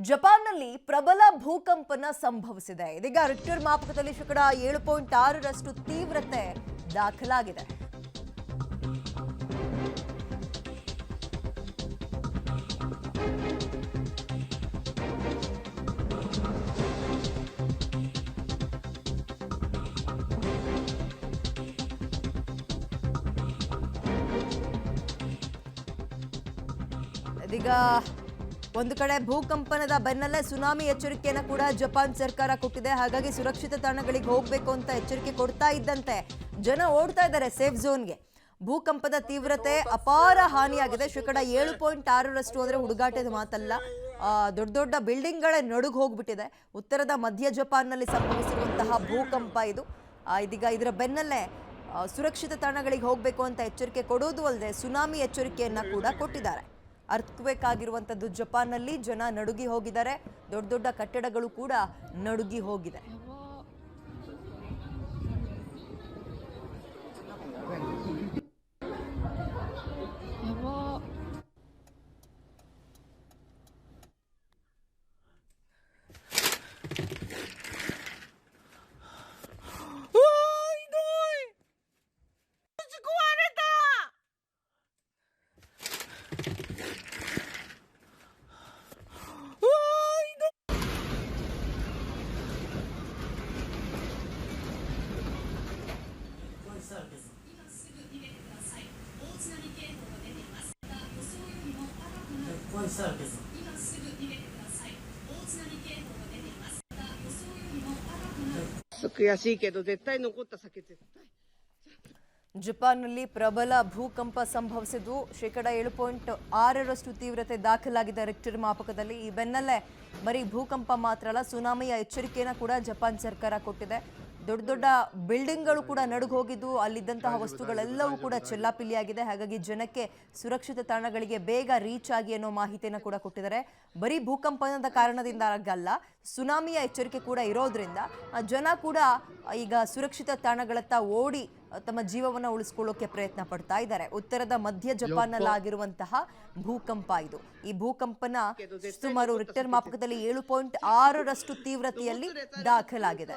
ಜಪಾನ್ನಲ್ಲಿ ಪ್ರಬಲ ಭೂಕಂಪನ ಸಂಭವಿಸಿದೆ. ಇದೀಗ ರಿಕ್ಟರ್ ಮಾಪಕದಲ್ಲಿ ಶೇಕಡ 7.6ರಷ್ಟು ತೀವ್ರತೆ ದಾಖಲಾಗಿದೆ. ಇದೀಗ ಒಂದು ಕಡೆ ಭೂಕಂಪನದ ಬೆನ್ನಲ್ಲೇ ಸುನಾಮಿ ಎಚ್ಚರಿಕೆಯನ್ನು ಕೂಡ ಜಪಾನ್ ಸರ್ಕಾರ ಕೊಟ್ಟಿದೆ. ಹಾಗಾಗಿ ಸುರಕ್ಷಿತ ತಾಣಗಳಿಗೆ ಹೋಗಬೇಕು ಅಂತ ಎಚ್ಚರಿಕೆ ಕೊಡ್ತಾ ಇದ್ದಂತೆ ಜನ ಓಡ್ತಾ ಇದ್ದಾರೆ ಸೇಫ್ ಝೋನ್ಗೆ. ಭೂಕಂಪದ ತೀವ್ರತೆ ಅಪಾರ ಹಾನಿಯಾಗಿದೆ. ಶೇಕಡ 7.6ರಷ್ಟು ಅಂದರೆ ಹುಡುಗಾಟದ ಮಾತಲ್ಲ. ದೊಡ್ಡ ದೊಡ್ಡ ಬಿಲ್ಡಿಂಗ್ಗಳೇ ನಡುಗ್ ಹೋಗ್ಬಿಟ್ಟಿದೆ. ಉತ್ತರದ ಮಧ್ಯ ಜಪಾನ್ನಲ್ಲಿ ಸಂಭವಿಸಿರುವಂತಹ ಭೂಕಂಪ ಇದು. ಇದೀಗ ಇದರ ಬೆನ್ನಲ್ಲೇ ಸುರಕ್ಷಿತ ತಾಣಗಳಿಗೆ ಹೋಗಬೇಕು ಅಂತ ಎಚ್ಚರಿಕೆ ಕೊಡೋದು ಅಲ್ಲದೆ ಸುನಾಮಿ ಎಚ್ಚರಿಕೆಯನ್ನ ಕೂಡ ಕೊಟ್ಟಿದ್ದಾರೆ. ಅರ್ಥಕ್ವೇಕ್ ಆಗಿರುವಂಥದ್ದು ಜಪಾನ್ನಲ್ಲಿ. ಜನ ನಡುಗಿ ಹೋಗಿದ್ದಾರೆ. ದೊಡ್ಡ ದೊಡ್ಡ ಕಟ್ಟಡಗಳು ಕೂಡ ನಡುಗಿ ಹೋಗಿದೆ. ಜಪಾನ್ನಲ್ಲಿ ಪ್ರಬಲ ಭೂಕಂಪ ಸಂಭವಿಸಿದ್ದು ಶೇಕಡ 7.6ರಷ್ಟು ತೀವ್ರತೆ ದಾಖಲಾಗಿದೆ ರಿಕ್ಟರ್ ಮಾಪಕದಲ್ಲಿ. ಈ ಬೆನ್ನಲ್ಲೇ ಬರೀ ಭೂಕಂಪ ಮಾತ್ರ ಅಲ್ಲ, ಸುನಾಮಿಯ ಎಚ್ಚರಿಕೆಯನ್ನು ಕೂಡ ಜಪಾನ್ ಸರ್ಕಾರ ಕೊಟ್ಟಿದೆ. ದೊಡ್ಡ ದೊಡ್ಡ ಬಿಲ್ಡಿಂಗ್ಗಳು ಕೂಡ ನಡುಗ್ ಹೋಗಿದ್ದು ಅಲ್ಲಿದ್ದಂತಹ ವಸ್ತುಗಳೆಲ್ಲವೂ ಕೂಡ ಚೆಲ್ಲಾಪಿಲ್ಲಿಯಾಗಿದೆ. ಹಾಗಾಗಿ ಜನಕ್ಕೆ ಸುರಕ್ಷಿತ ತಾಣಗಳಿಗೆ ಬೇಗ ರೀಚ್ ಆಗಿ ಅನ್ನೋ ಮಾಹಿತಿಯನ್ನು ಕೂಡ ಕೊಟ್ಟಿದ್ದಾರೆ. ಬರೀ ಭೂಕಂಪನದ ಕಾರಣದಿಂದ ಆಗಲ್ಲ, ಸುನಾಮಿಯ ಎಚ್ಚರಿಕೆ ಕೂಡ ಇರೋದ್ರಿಂದ ಜನ ಕೂಡ ಈಗ ಸುರಕ್ಷಿತ ತಾಣಗಳತ್ತ ಓಡಿ ತಮ್ಮ ಜೀವವನ್ನು ಉಳಿಸ್ಕೊಳ್ಳೋಕೆ ಪ್ರಯತ್ನ ಪಡ್ತಾ ಇದ್ದಾರೆ. ಉತ್ತರದ ಮಧ್ಯ ಜಪಾನ್ನಲ್ಲಾಗಿರುವಂತಹ ಭೂಕಂಪ ಇದು. ಈ ಭೂಕಂಪನ ಸುಮಾರು ರಿಕ್ಟರ್ ಮಾಪಕದಲ್ಲಿ 7.6ರಷ್ಟು ತೀವ್ರತೆಯಲ್ಲಿ ದಾಖಲಾಗಿದೆ.